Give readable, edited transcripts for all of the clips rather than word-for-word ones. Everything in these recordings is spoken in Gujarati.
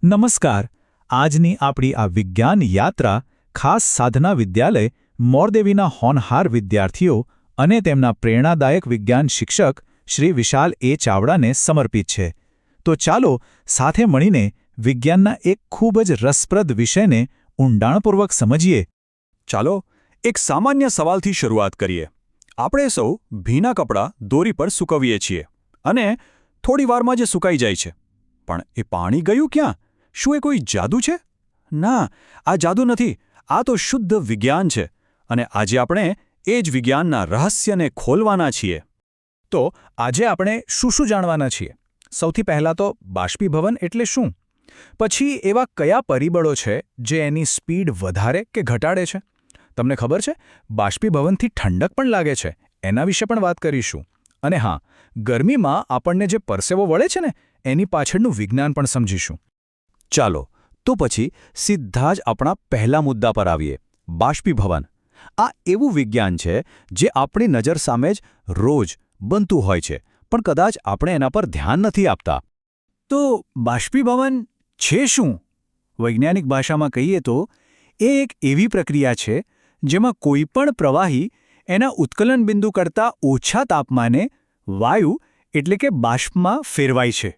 નમસ્કાર. આજની આપણી આ વિજ્ઞાન યાત્રા ખાસ સાધના વિદ્યાલય મોરદેવીના હોનહાર વિદ્યાર્થીઓ અને તેમના પ્રેરણાદાયક વિજ્ઞાન શિક્ષક શ્રી વિશાલ એ ચાવડાને સમર્પિત છે. તો ચાલો સાથે મળીને વિજ્ઞાનના એક ખૂબ જ રસપ્રદ વિષયને ઊંડાણપૂર્વક સમજીએ. ચાલો એક સામાન્ય સવાલથી શરૂઆત કરીએ. આપણે સૌ ભીના કપડાં દોરી પર સૂકવીએ છીએ અને થોડી વારમાં જ સુકાઈ જાય છે. પણ એ પાણી ગયું ક્યાં? શું એ કોઈ જાદુ છે? ના, આ જાદુ નથી. આ તો શુદ્ધ વિજ્ઞાન છે અને આજે આપણે એ જ વિજ્ઞાનના રહસ્યને ખોલવાના છીએ. તો આજે આપણે શું જાણવાના છીએ? સૌથી પહેલાં તો બાષ્પીભવન એટલે શું? પછી એવા કયા પરિબળો છે જે એની સ્પીડ વધારે કે ઘટાડે છે? તમને ખબર છે, બાષ્પીભવનથી ઠંડક પણ લાગે છે. એના વિશે પણ વાત કરીશું. અને હા, ગરમીમાં આપણને જે પરસેવો વળે છે ને, એની પાછળનું વિજ્ઞાન પણ સમજીશું. ચાલો તો પછી સીધા જ આપણા પહેલા મુદ્દા પર આવીએ. બાષ્પીભવન. આ એવું વિજ્ઞાન છે જે આપણી નજર સામે જ રોજ બનતું હોય છે, પણ કદાચ આપણે એના પર ધ્યાન નથી આપતા. તો બાષ્પીભવન છે શું? વૈજ્ઞાનિક ભાષામાં કહીએ તો એ એક એવી પ્રક્રિયા છે જેમાં કોઈપણ પ્રવાહી એના ઉત્કલન બિંદુ કરતાં ઓછા તાપમાને વાયુ એટલે કે બાષ્પમાં ફેરવાય છે.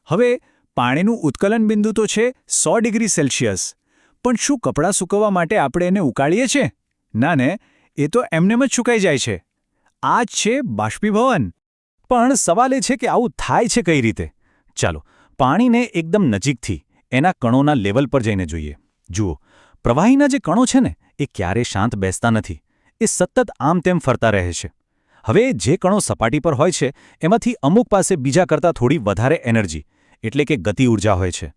હવે પાણીનું ઉત્કલન બિંદુ તો છે 100 ડિગ્રી સેલ્સિયસ, પણ શું કપડાં સૂકવવા માટે આપણે એને ઉકાળીએ છીએ? ના ને, એ તો એમનેમ જ સુકાઈ જાય છે. આ જ છે બાષ્પીભવન. પણ સવાલ એ છે કે આવું થાય છે કઈ રીતે? ચાલો પાણીને એકદમ નજીકથી એના કણોના લેવલ પર જઈને જોઈએ. જુઓ, પ્રવાહીના જે કણો છે ને, એ ક્યારેય શાંત બેસતા નથી. એ સતત આમ તેમ ફરતા રહે છે. હવે જે કણો સપાટી પર હોય છે એમાંથી અમુક પાસે બીજા કરતાં થોડી વધારે એનર્જી એટલે કે ગતિ ઊર્જા હોય છે.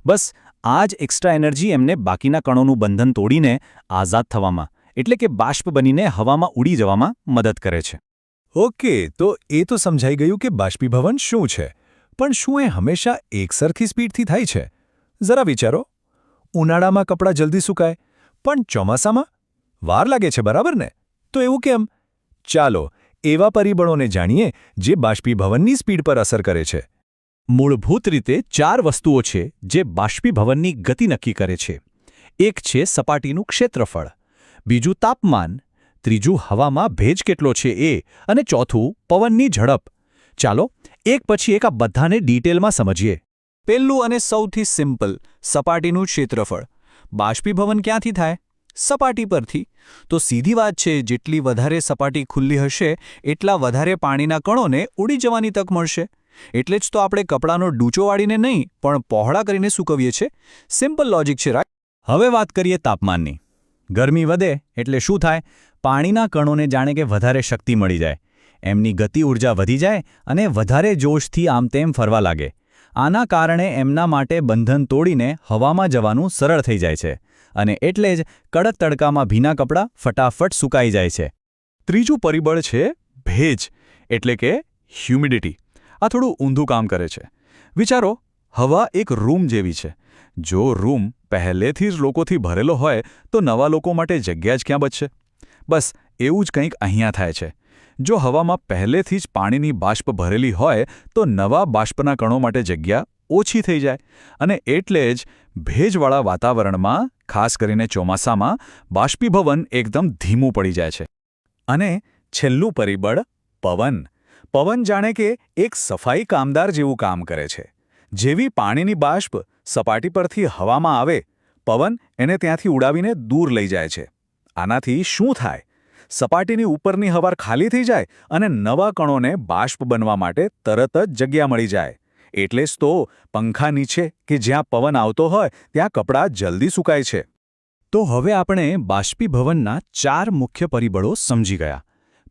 બસ આ જ એક્સ્ટ્રા એનર્જી એમને બાકીના કણોનું બંધન તોડીને આઝાદ થવામાં એટલે કે બાષ્પ બનીને હવામાં ઉડી જવામાં મદદ કરે છે. ઓકે, તો એ તો સમજાઈ ગયું કે બાષ્પીભવન શું છે. પણ શું એ હંમેશા એકસરખી સ્પીડથી થાય છે? જરા વિચારો. ઉનાળામાં કપડાં જલ્દી સુકાય, પણ ચોમાસામાં વાર લાગે છે, બરાબર ને? તો એવું કેમ? ચાલો એવા પરિબળોને જાણીએ જે બાષ્પીભવનની સ્પીડ પર અસર કરે છે. મૂળભૂત રીતે 4 વસ્તુઓ છે જે બાષ્પીભવનની ગતિ નક્કી કરે છે. એક છે સપાટીનું ક્ષેત્રફળ, બીજું તાપમાન, ત્રીજું હવામાં ભેજ કેટલો છે એ, અને ચોથું પવનની ઝડપ. ચાલો એક પછી એક આ બધાને ડિટેલમાં સમજીએ. પહેલું અને સૌથી સિમ્પલ, સપાટીનું ક્ષેત્રફળ. બાષ્પીભવન ક્યાંથી થાય? સપાટી પરથી. તો સીધી વાત છે, જેટલી વધારે સપાટી ખુલ્લી હશે એટલા વધારે પાણીના કણોને ઉડી જવાની તક મળશે. એટલે જ તો આપણે કપડાનો ડૂચો વાળીને નહીં પણ પહોળા કરીને સૂકવીએ છીએ. સિમ્પલ લોજિક છે, રાઈટ? હવે વાત કરીએ તાપમાનની. ગરમી વધે એટલે શું થાય? પાણીના કણોને જાણે કે વધારે શક્તિ મળી જાય. એમની ગતિ ઊર્જા વધી જાય અને વધારે જોશથી આમ તેમ ફરવા લાગે. આના કારણે એમના માટે બંધન તોડીને હવામાં જવાનું સરળ થઈ જાય છે. અને એટલે જ કડક તડકામાં ભીના કપડાં ફટાફટ સુકાઈ જાય છે. ત્રીજું પરિબળ છે ભેજ એટલે કે હ્યુમિડિટી. આ થોડું ઊંધું કામ કરે છે. વિચારો, હવા એક રૂમ જેવી છે. જો રૂમ પહેલેથી જ લોકોથી ભરેલો હોય તો નવા લોકો માટે જગ્યા જ ક્યાં બચશે? બસ એવું જ કંઈક અહીંયા થાય છે. જો હવામાં પહેલેથી જ પાણીની બાષ્પ ભરેલી હોય તો નવા બાષ્પના કણો માટે જગ્યા ઓછી થઈ જાય. અને એટલે જ ભેજવાળા વાતાવરણમાં, ખાસ કરીને ચોમાસામાં, બાષ્પીભવન એકદમ ધીમું પડી જાય છે. અને છેલ્લું પરિબળ પવન. પવન જાણે કે એક સફાઈ કામદાર જેવું કામ કરે છે. જેવી પાણીની બાષ્પ સપાટી પરથી હવામાં આવે, પવન એને ત્યાંથી ઉડાવીને દૂર લઈ જાય છે. આનાથી શું થાય? સપાટીની ઉપરની હવા ખાલી થઈ જાય અને નવા કણોને બાષ્પ બનવા માટે તરત જ જગ્યા મળી જાય. એટલે જ તો પંખા નીચે કે જ્યાં પવન આવતો હોય ત્યાં કપડાં જલ્દી સુકાય છે. તો હવે આપણે બાષ્પીભવનના 4 મુખ્ય પરિબળો સમજી ગયા.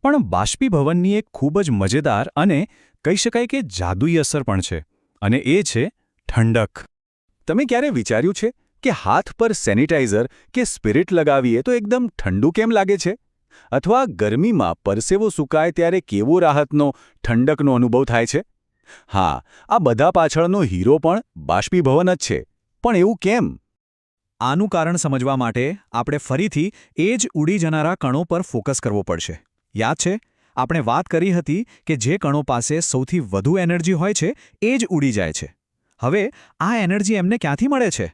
પણ બાષ્પીભવનની એક ખૂબ જ મજેદાર અને કહી શકાય કે જાદુઈ અસર પણ છે, અને એ છે ઠંડક. તમે ક્યારે વિચાર્યું છે કે હાથ પર સેનિટાઈઝર કે સ્પિરિટ લગાવીએ તો એકદમ ઠંડુ કેમ લાગે છે? અથવા ગરમીમાં પરસેવો સુકાય ત્યારે કેવો રાહતનો, ઠંડકનો અનુભવ થાય છે? હા, આ બધા પાછળનો હીરો પણ બાષ્પીભવન જ છે. પણ એવું કેમ? આનું કારણ સમજવા માટે આપણે ફરીથી એ જ ઉડી જનારા કણો પર ફોકસ કરવો પડશે. યાદ છે, આપણે વાત કરી હતી કે જે કણો પાસે સૌથી વધુ એનર્જી હોય છે એ જ ઉડી જાય છે. હવે આ એનર્જી એમને ક્યાંથી મળે છે?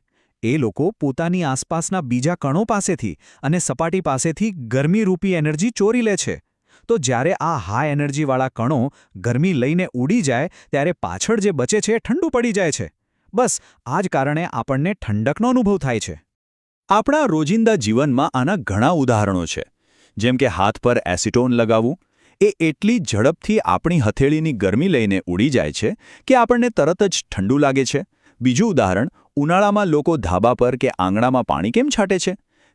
એ લોકો પોતાની આસપાસના બીજા કણો પાસેથી અને સપાટી પાસેથી ગરમીરૂપી એનર્જી ચોરી લે છે. તો જ્યારે આ હાઈ એનર્જીવાળા કણો ગરમી લઈને ઉડી જાય ત્યારે પાછળ જે બચે છે એ ઠંડુ પડી જાય છે. બસ આ જ કારણે આપણને ઠંડકનો અનુભવ થાય છે. આપણા રોજિંદા જીવનમાં આના ઘણા ઉદાહરણો છે. જેમ કે હાથ પર એસિટોન લગાવવું, એ એટલી ઝડપથી આપણી હથેળીની ગરમી લઈને ઉડી જાય છે કે આપણને તરત જ ઠંડુ લાગે છે. બીજું ઉદાહરણ, ઉનાળામાં લોકો ધાબા પર કે આંગણામાં પાણી કેમ છાંટે છે?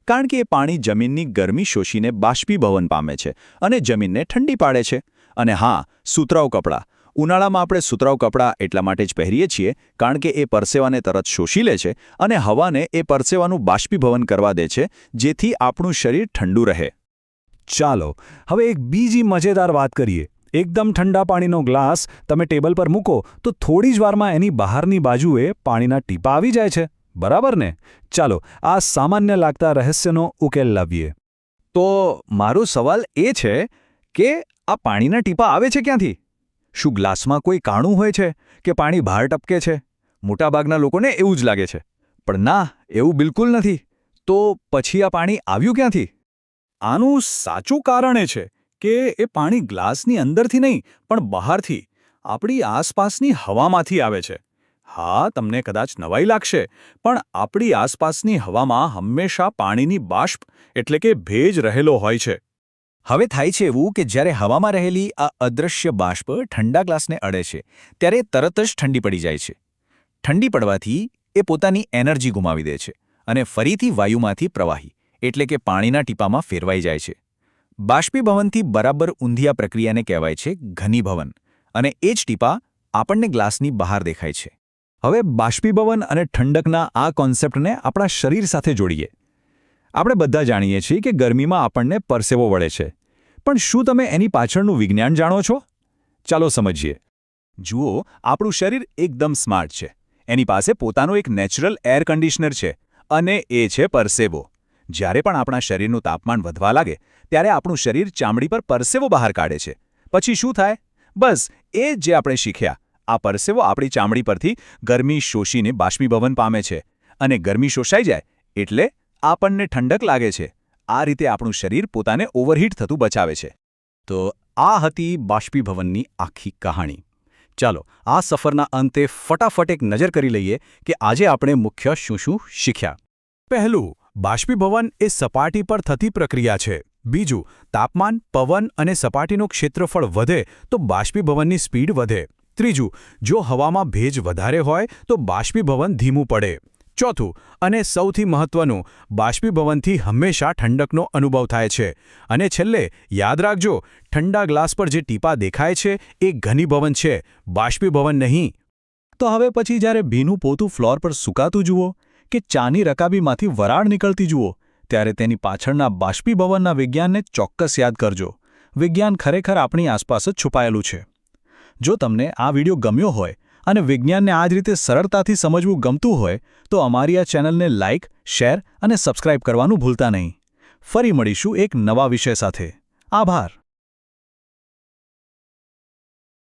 કારણ કે એ પાણી જમીનની ગરમી શોષીને બાષ્પીભવન પામે છે અને જમીનને ઠંડી પાડે છે. અને હા, સુતરાઉ કપડાં. ઉનાળામાં આપણે સુતરાઉ કપડાં એટલા માટે જ પહેરીએ છીએ કારણ કે એ પરસેવાને તરત શોષી લે છે અને હવાને એ પરસેવાનું બાષ્પીભવન કરવા દે છે, જેથી આપણું શરીર ઠંડુ રહે. ચાલો હવે એક બીજી મજેદાર વાત કરીએ. એકદમ ઠંડા પાણીનો ગ્લાસ તમે ટેબલ પર મૂકો તો થોડી જ વારમાં એની બહારની બાજુએ પાણીના ટીપાં આવી જાય છે. બરાબર ને? ચાલો આ સામાન્ય લાગતા રહસ્યનો ઉકેલ લાવીએ. તો મારો સવાલ એ છે કે આ પાણીના ટીપાં આવે છે ક્યાંથી? શું ગ્લાસમાં કોઈ કાણું હોય છે કે પાણી બહાર ટપકે છે? મોટાભાગના લોકોને એવું જ લાગે છે. પણ ના, એવું બિલકુલ નથી. તો પછી આ પાણી આવ્યું ક્યાંથી? આનું સાચું કારણ એ છે કે એ પાણી ગ્લાસની અંદરથી નહીં પણ બહારથી, આપણી આસપાસની હવામાંથી આવે છે. હા, તમને કદાચ નવાઈ લાગશે, પણ આપણી આસપાસની હવામાં હંમેશા પાણીની બાષ્પ એટલે કે ભેજ રહેલો હોય છે. હવે થાય છે એવું કે જ્યારે હવામાં રહેલી આ અદૃશ્ય બાષ્પ ઠંડા ગ્લાસને અડે છે ત્યારે તરત જ ઠંડી પડી જાય છે. ઠંડી પડવાથી એ પોતાની એનર્જી ગુમાવી દે છે અને ફરીથી વાયુમાંથી પ્રવાહી એટલે કે પાણીના ટીપામાં ફેરવાઈ જાય છે. બાષ્પીભવનથી બરાબર ઊંધી આ પ્રક્રિયાને કહેવાય છે ઘનીભવન, અને એ જ ટીપા આપણને ગ્લાસની બહાર દેખાય છે. હવે બાષ્પીભવન અને ઠંડકના આ કોન્સેપ્ટને આપણા શરીર સાથે જોડીએ. આપણે બધા જાણીએ છીએ કે ગરમીમાં આપણને પરસેવો વળે છે. પણ શું તમે એની પાછળનું વિજ્ઞાન જાણો છો? ચાલો સમજીએ. જુઓ, આપણું શરીર એકદમ સ્માર્ટ છે. એની પાસે પોતાનું એક નેચરલ એર કન્ડિશનર છે, અને એ છે પરસેવો. જ્યારે પણ આપણા શરીરનું તાપમાન વધવા લાગે ત્યારે આપણું શરીર ચામડી પર પરસેવો બહાર કાઢે છે. પછી શું થાય? બસ એ જ જે આપણે શીખ્યા. આ પરસેવો આપણી ચામડી પરથી ગરમી શોષીને બાષ્પીભવન પામે છે, અને ગરમી શોષાઈ જાય એટલે આપણને ઠંડક લાગે છે. આ રીતે આપણું શરીર પોતાને ઓવરહીટ થતું બચાવે છે. તો આ હતી બાષ્પીભવનની આખી કહાણી. ચાલો આ સફરના અંતે ફટાફટ એક નજર કરી લઈએ કે આજે આપણે મુખ્ય શું શીખ્યા. પહેલું, બાષ્પીભવન એ સપાટી પર થતી પ્રક્રિયા છે. બીજું, તાપમાન, પવન અને સપાટીનું ક્ષેત્રફળ વધે તો બાષ્પીભવનની સ્પીડ વધે. ત્રીજું, જો હવામાં ભેજ વધારે હોય તો બાષ્પીભવન ધીમું પડે. ચોથું અને સૌથી મહત્વનું, બાષ્પીભવનથી હંમેશા ઠંડકનો અનુભવ થાય છે. અને છેલ્લે યાદ રાખજો, ઠંડા ગ્લાસ પર જે ટીપા દેખાય છે એ ઘનીભવન છે, બાષ્પીભવન નહીં. તો હવે પછી જ્યારે ભીનું પોતું ફ્લોર પર સૂકાતું જુઓ કે ચાની રકાબીમાંથી વરાળ નીકળતી જુઓ, ત્યારે તેની પાછળના બાષ્પીભવનના વિજ્ઞાનને ચોક્કસ યાદ કરજો. વિજ્ઞાન ખરેખર આપણી આસપાસ જ છુપાયેલું છે. જો તમને આ વિડિયો ગમ્યો હોય અને વિજ્ઞાનને આ જ રીતે સરળતાથી સમજવું ગમતું હોય તો અમારી આ ચેનલને લાઇક, શેર અને સબસ્ક્રાઇબ કરવાનું ભૂલતા નહીં. ફરી મળીશું એક નવા વિષય સાથે. આભાર.